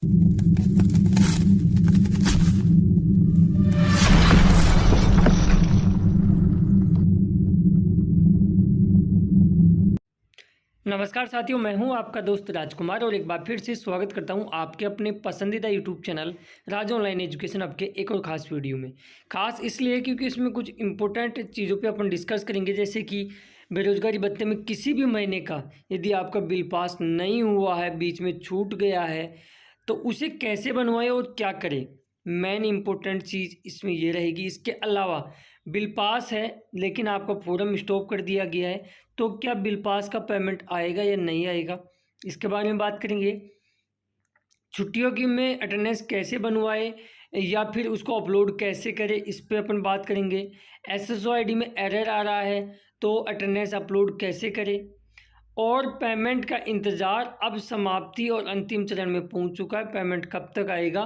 नमस्कार साथियों, मैं हूं आपका दोस्त राजकुमार और एक बार फिर से स्वागत करता हूं आपके अपने पसंदीदा यूट्यूब चैनल राज ऑनलाइन एजुकेशन आपके एक और ख़ास वीडियो में। ख़ास इसलिए क्योंकि इसमें कुछ इंपॉर्टेंट चीज़ों पे अपन डिस्कस करेंगे, जैसे कि बेरोज़गारी भत्ते में किसी भी महीने का यदि आपका बिल पास नहीं हुआ है, बीच में छूट गया है, तो उसे कैसे बनवाएं और क्या करें। मेन इम्पोर्टेंट चीज़ इसमें ये रहेगी। इसके अलावा बिल पास है लेकिन आपका फॉर्म स्टॉप कर दिया गया है, तो क्या बिल पास का पेमेंट आएगा या नहीं आएगा, इसके बारे में बात करेंगे। छुट्टियों की में अटेंडेंस कैसे बनवाए या फिर उसको अपलोड कैसे करें, इस पे अपन बात करेंगे। एसएसओ आईडी में एरर आ रहा है तो अटेंडेंस अपलोड कैसे करें। और पेमेंट का इंतज़ार अब समाप्ति और अंतिम चरण में पहुंच चुका है। पेमेंट कब तक आएगा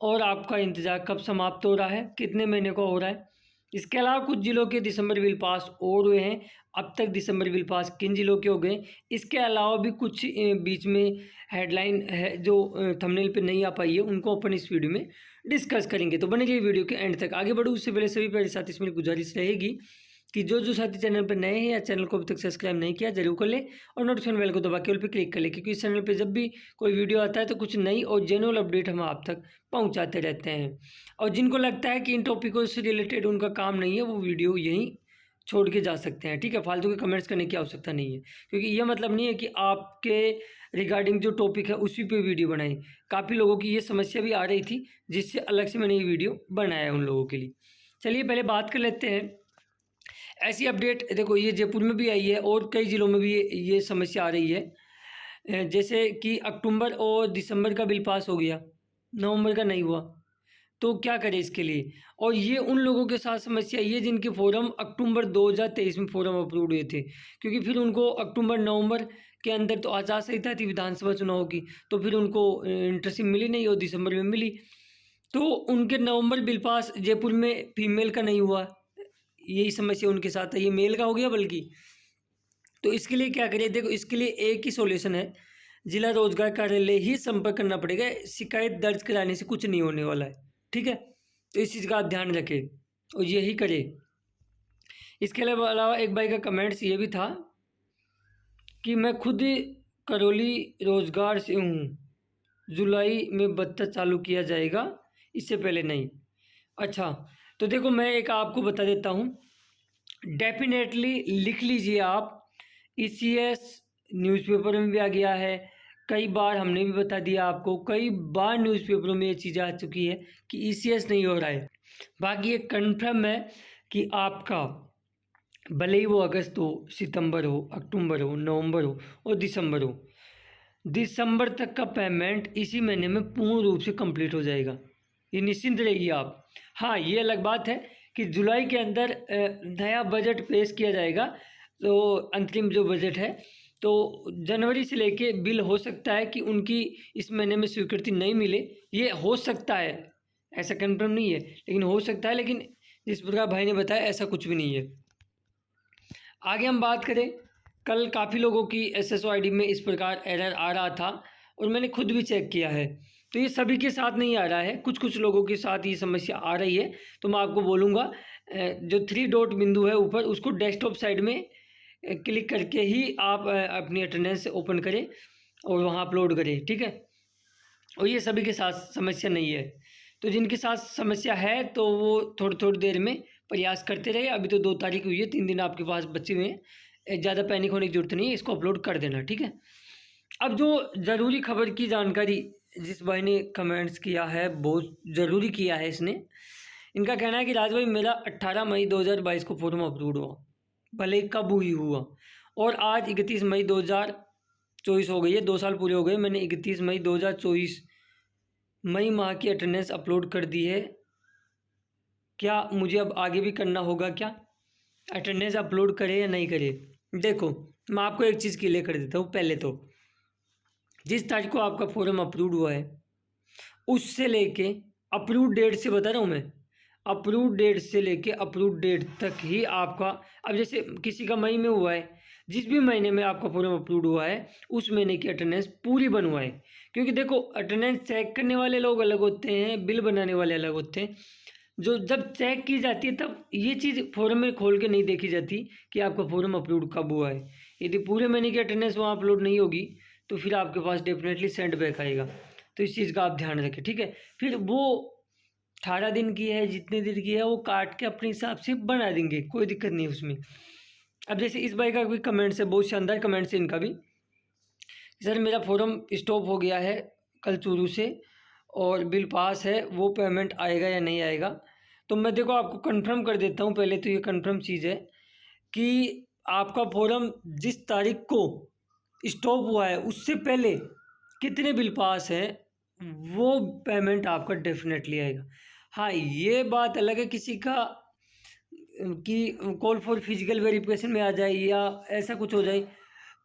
और आपका इंतज़ार कब समाप्त हो रहा है, कितने महीने का हो रहा है। इसके अलावा कुछ ज़िलों के दिसंबर बिल पास और हुए हैं, अब तक दिसंबर बिल पास किन ज़िलों के हो गए। इसके अलावा भी कुछ बीच में हेडलाइन है जो थंबनेल पे नहीं आ पाई है, उनको अपन इस वीडियो में डिस्कस करेंगे। तो बने रहिए वीडियो के एंड तक। आगे बढ़ो उससे पहले सभी प्यारे साथी से मेरी गुजारिश रहेगी कि जो साथी चैनल पर नए हैं या चैनल को अभी तक सब्सक्राइब नहीं किया जरूर कर ले और नोटिफिकेशन बेल को दबा के ऑल पे क्लिक कर ले, क्योंकि इस चैनल पे जब भी कोई वीडियो आता है तो कुछ नई और जेन्युइन अपडेट हम आप तक पहुंचाते रहते हैं। और जिनको लगता है कि इन टॉपिकों से रिलेटेड उनका काम नहीं है, वो वीडियो यहीं छोड़ के जा सकते हैं, ठीक है। फालतू के कमेंट्स करने की आवश्यकता नहीं है, क्योंकि ये मतलब नहीं है कि आपके रिगार्डिंग जो टॉपिक है उसी पे वीडियो बनाएं। काफ़ी लोगों की ये समस्या भी आ रही थी, जिससे अलग से मैंने ये वीडियो बनाया है उन लोगों के लिए। चलिए पहले बात कर लेते हैं। ऐसी अपडेट देखो, ये जयपुर में भी आई है और कई ज़िलों में भी ये समस्या आ रही है। जैसे कि अक्टूबर और दिसंबर का बिल पास हो गया, नवंबर का नहीं हुआ, तो क्या करें इसके लिए। और ये उन लोगों के साथ समस्या ये जिनके फॉर्म अक्टूबर 2023 में फॉर्म अप्रूव हुए थे, क्योंकि फिर उनको अक्टूबर नवंबर के अंदर तो आचार संहिता थी विधानसभा चुनाव की, तो फिर उनको इंटर्नशिप मिली नहीं और दिसंबर में मिली, तो उनके नवंबर बिल पास जयपुर में फीमेल का नहीं हुआ। यही समस्या उनके साथ है, ये मेल का हो गया बल्कि। तो इसके लिए क्या करें, देखो इसके लिए एक ही सॉल्यूशन है, जिला रोजगार कार्यालय ही संपर्क करना पड़ेगा। शिकायत दर्ज कराने से कुछ नहीं होने वाला है, ठीक है। तो इस चीज़ का आप ध्यान रखें और यही करें। इसके अलावा एक भाई का कमेंट्स ये भी था कि मैं खुद करौली रोजगार से हूँ, जुलाई में भत्ता चालू किया जाएगा, इससे पहले नहीं। अच्छा, तो देखो मैं एक आपको बता देता हूँ, डेफिनेटली लिख लीजिए आप। ईसीएस न्यूज़पेपर में भी आ गया है, कई बार हमने भी बता दिया आपको, कई बार न्यूज़पेपरों में ये चीज़ आ चुकी है कि ईसीएस नहीं हो रहा है। बाकी ये कन्फर्म है कि आपका भले ही वो अगस्त हो, सितंबर हो, अक्टूबर हो, नवंबर हो और दिसंबर हो, दिसंबर तक का पेमेंट इसी महीने में पूर्ण रूप से कंप्लीट हो जाएगा, ये निश्चिंत रहिए आप। हाँ, ये अलग बात है कि जुलाई के अंदर नया बजट पेश किया जाएगा, तो अंतरिम जो बजट है, तो जनवरी से लेके बिल हो सकता है कि उनकी इस महीने में स्वीकृति नहीं मिले, ये हो सकता है, ऐसा कंफर्म नहीं है लेकिन हो सकता है। लेकिन जिस प्रकार भाई ने बताया ऐसा कुछ भी नहीं है। आगे हम बात करें, कल काफ़ी लोगों की एसएसओ आईडी में इस प्रकार एरर आ रहा था और मैंने खुद भी चेक किया है, तो ये सभी के साथ नहीं आ रहा है, कुछ कुछ लोगों के साथ ये समस्या आ रही है। तो मैं आपको बोलूँगा, जो 3 डॉट बिंदु है ऊपर, उसको डेस्कटॉप साइड में क्लिक करके ही आप अपनी अटेंडेंस ओपन करें और वहाँ अपलोड करें, ठीक है। और ये सभी के साथ समस्या नहीं है, तो जिनके साथ समस्या है तो वो थोड़ी थोड़ी देर में प्रयास करते रहे। अभी तो 2 तारीख हुई है, 3 दिन आपके पास बचे हुए हैं, ज़्यादा पैनिक होने की ज़रूरत नहीं है, इसको अपलोड कर देना, ठीक है। अब जो ज़रूरी खबर की जानकारी जिस भाई ने कमेंट्स किया है, बहुत ज़रूरी किया है इसने। इनका कहना है कि राज भाई, मेरा 18 मई 2022 को फॉर्म अप्रूव हुआ, भले ही कब हुई हुआ, और आज 31 मई 2024 हो गई है, 2 साल पूरे हो गए। मैंने 31 मई 2024 मई माह की अटेंडेंस अपलोड कर दी है, क्या मुझे अब आगे भी करना होगा क्या, अटेंडेंस अपलोड करें या नहीं करें। देखो मैं आपको एक चीज़ क्लियर कर देता हूँ। पहले तो जिस तारीख को आपका फॉर्म अप्रूव हुआ है उससे लेके अप्रूव डेट से बता रहा हूँ मैं, अप्रूव डेट से लेके अप्रूव डेट तक ही आपका, अब जैसे किसी का मई में हुआ है जिस भी महीने में आपका फॉर्म अपलोड हुआ है उस महीने की अटेंडेंस पूरी बनवाएं। क्योंकि देखो अटेंडेंस चेक करने वाले लोग अलग होते हैं, बिल बनाने वाले अलग होते हैं। जो जब चेक की जाती है तब ये चीज़ फॉर्म में खोल के नहीं देखी जाती कि आपका फॉर्म अपलोड कब हुआ है। यदि पूरे महीने की अटेंडेंस वहाँ अपलोड नहीं होगी तो फिर आपके पास डेफिनेटली सेंड बैक आएगा। तो इस चीज़ का आप ध्यान रखें, ठीक है। फिर वो 18 दिन की है, जितने दिन की है, वो काट के अपने हिसाब से बना देंगे, कोई दिक्कत नहीं उसमें। अब जैसे इस भाई का भी कमेंट्स है, बहुत शानदार कमेंट्स है इनका भी। सर मेरा फॉर्म स्टॉप हो गया है कल चूरू से और बिल पास है, वो पेमेंट आएगा या नहीं आएगा? तो मैं देखो आपको कंफर्म कर देता हूँ। पहले तो ये कंफर्म चीज़ है कि आपका फॉर्म जिस तारीख को स्टॉप हुआ है उससे पहले कितने बिल पास हैं वो पेमेंट आपका डेफिनेटली आएगा। हाँ, ये बात अलग है किसी का कि कॉल फॉर फिजिकल वेरिफिकेशन में आ जाए या ऐसा कुछ हो जाए,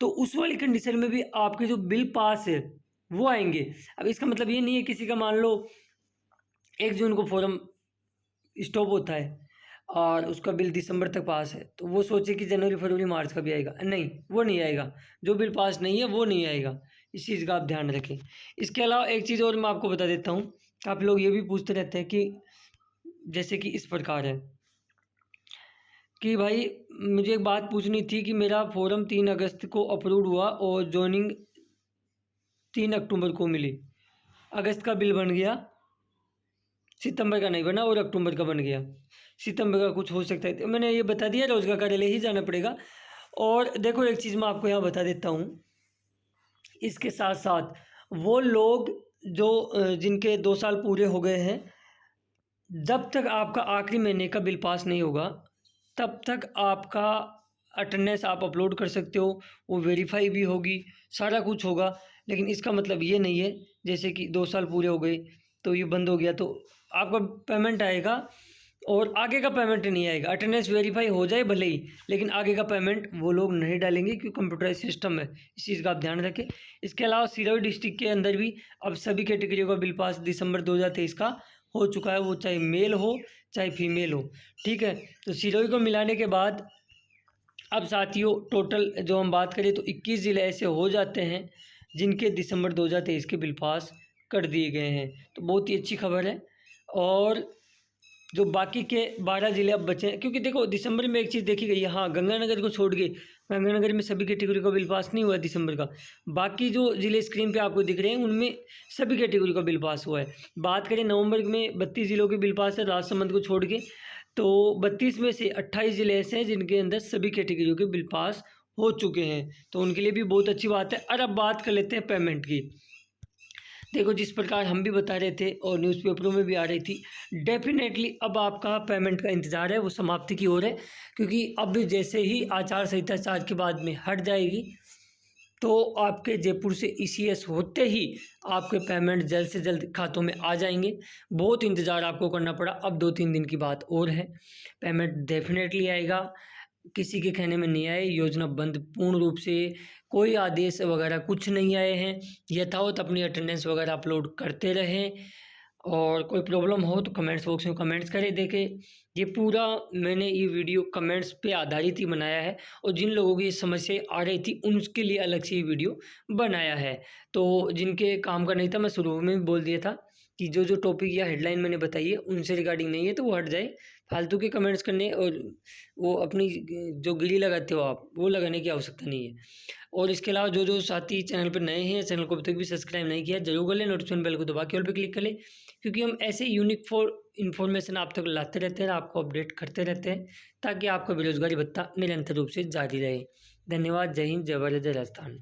तो उस वाली कंडीशन में भी आपके जो बिल पास है वो आएंगे। अब इसका मतलब ये नहीं है किसी का मान लो 1 जून को फॉर्म स्टॉप होता है और उसका बिल दिसंबर तक पास है तो वो सोचे कि जनवरी फरवरी मार्च का भी आएगा, नहीं वो नहीं आएगा। जो बिल पास नहीं है वो नहीं आएगा, इस चीज़ का आप ध्यान रखें। इसके अलावा एक चीज़ और मैं आपको बता देता हूँ, आप लोग ये भी पूछते रहते हैं कि जैसे कि इस प्रकार है कि भाई मुझे एक बात पूछनी थी कि मेरा फॉर्म 3 अगस्त को अप्रूव हुआ और जॉइनिंग 3 अक्टूबर को मिली। अगस्त का बिल बन गया, सितंबर का नहीं बना और अक्टूबर का बन गया। सितंबर का कुछ हो सकता है, तो मैंने ये बता दिया रोज़गार कार्यालय ही जाना पड़ेगा। और देखो एक चीज़ मैं आपको यहाँ बता देता हूँ, इसके साथ साथ वो लोग जो जिनके 2 साल पूरे हो गए हैं, जब तक आपका आखिरी महीने का बिल पास नहीं होगा तब तक आपका अटेंडेंस आप अपलोड कर सकते हो, वो वेरीफाई भी होगी, सारा कुछ होगा। लेकिन इसका मतलब ये नहीं है जैसे कि 2 साल पूरे हो गए तो ये बंद हो गया तो आपका पेमेंट आएगा और आगे का पेमेंट नहीं आएगा। अटेंडेंस वेरीफाई हो जाए भले ही, लेकिन आगे का पेमेंट वो लोग नहीं डालेंगे क्योंकि कंप्यूटराइज सिस्टम है। इस चीज़ का आप ध्यान रखें। इसके अलावा सिरोही डिस्ट्रिक्ट के अंदर भी अब सभी कैटेगरियों का बिल पास दिसंबर 2023 का हो चुका है, वो चाहे मेल हो चाहे फीमेल हो, ठीक है। तो सिरोही को मिलाने के बाद अब साथियों टोटल जो हम बात करें तो 21 ज़िले ऐसे हो जाते हैं जिनके दिसंबर 2023 के बिल पास कर दिए गए हैं। तो बहुत ही अच्छी खबर है। और जो बाकी के 12 ज़िले अब बचे हैं, क्योंकि देखो दिसंबर में एक चीज़ देखी गई है, हाँ गंगानगर को छोड़ के, गंगानगर में सभी कैटेगरी का बिल पास नहीं हुआ है दिसंबर का। बाकी जो ज़िले स्क्रीन पे आपको दिख रहे हैं उनमें सभी कैटेगरी का बिल पास हुआ है। बात करें नवंबर में 32 ज़िलों के बिल पास है राजसमंद को छोड़ के, तो 32 में से 28 ज़िले ऐसे हैं जिनके अंदर सभी कैटेगरियों के बिल पास हो चुके हैं, तो उनके लिए भी बहुत अच्छी बात है। और अब बात कर लेते हैं पेमेंट की। देखो जिस प्रकार हम भी बता रहे थे और न्यूज़पेपरों में भी आ रही थी, डेफिनेटली अब आपका पेमेंट का इंतज़ार है वो समाप्ति की ओर है। क्योंकि अब जैसे ही आचार संहिता 4 के बाद में हट जाएगी तो आपके जयपुर से ECS होते ही आपके पेमेंट जल्द से जल्द खातों में आ जाएंगे। बहुत इंतज़ार आपको करना पड़ा, अब 2-3 दिन की बात और है, पेमेंट डेफिनेटली आएगा। किसी के कहने में नहीं आए, योजना बंद पूर्ण रूप से, कोई आदेश वगैरह कुछ नहीं आए हैं। यथावत अपनी अटेंडेंस वगैरह अपलोड करते रहें और कोई प्रॉब्लम हो तो कमेंट्स बॉक्स में कमेंट्स करें। देखें ये पूरा मैंने ये वीडियो कमेंट्स पे आधारित ही बनाया है और जिन लोगों की समस्या आ रही थी उनके लिए अलग से ये वीडियो बनाया है। तो जिनके काम का नहीं था, मैं शुरू में भी बोल दिया था कि जो जो टॉपिक या हेडलाइन मैंने बताई है उनसे रिगार्डिंग नहीं है तो वो हट जाए। फालतू के कमेंट्स करने और वो अपनी जो गिरी लगाते हो आप, वो लगाने की आवश्यकता नहीं है। और इसके अलावा जो जो साथी चैनल पर नए हैं, चैनल को अभी तक भी सब्सक्राइब नहीं किया, जरूर कर लें, नोटिफिकेशन बेल को दबा के ऑल पे क्लिक कर लें, क्योंकि हम ऐसे यूनिक फॉर इन्फॉर्मेशन आप तक लाते रहते हैं, आपको अपडेट करते रहते हैं, ताकि आपका बेरोजगारी भत्ता निरंतर रूप से जारी रहे। धन्यवाद। जय हिंद, जय भारत, जय राजस्थान।